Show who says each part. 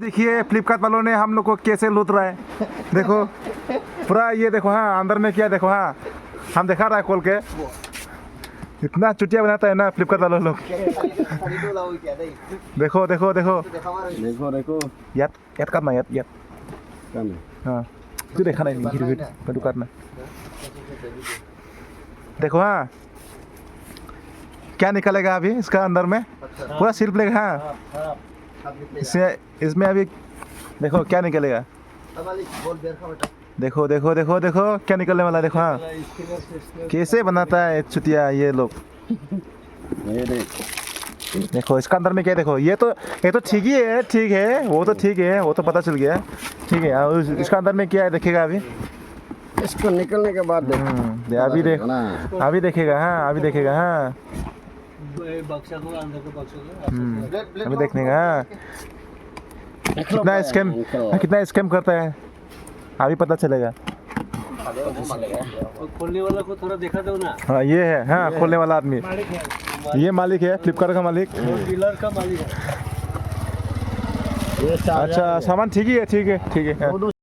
Speaker 1: देखिए फ्लिपकार्ट वालों ने हम लोग को कैसे लूट रहा है। देखो पूरा ये देखो, हाँ अंदर में क्या देखो, हाँ हम दिखा रहा है खोल के। इतना चुटिया बनाता है ना फ्लिपकार्ट वाले लोग। देखो देखो देखो
Speaker 2: देखो देखो
Speaker 1: याद याद करना, याद याद
Speaker 2: करना।
Speaker 1: हाँ तू देखा नहीं वीडियो करना। देखो हाँ क्या निकलेगा अभी इसका अंदर में, पूरा सिल प्लेग। हाँ इसमें अभी देखो क्या निकलेगा। देखो देखो देखो देखो क्या निकलने वाला है। देखो हाँ कैसे बनाता है चुतिया ये लोग।
Speaker 2: ये देख,
Speaker 1: देखो इसका अंदर में क्या है। देखो ये तो ठीक ही है, ठीक है वो तो ठीक है, वो तो पता चल गया ठीक है। और इसका अंदर में क्या है देखेगा अभी,
Speaker 2: इसको निकलने के बाद देख।
Speaker 1: अभी देख
Speaker 2: ना
Speaker 1: अभी देखेगा। हाँ अभी देखेगा। हाँ अभी देखने का। हाँ कितना स्कैम करता है अभी पता चलेगा।
Speaker 3: खोलने वाला को थोड़ा देखा दो ना।
Speaker 1: हाँ ये है, हाँ खोलने वाला आदमी ये मालिक है, फ्लिपकार्ट का मालिक,
Speaker 3: डीलर का मालिक है।
Speaker 2: ये
Speaker 1: अच्छा सामान ठीक ही है, ठीक है ठीक है।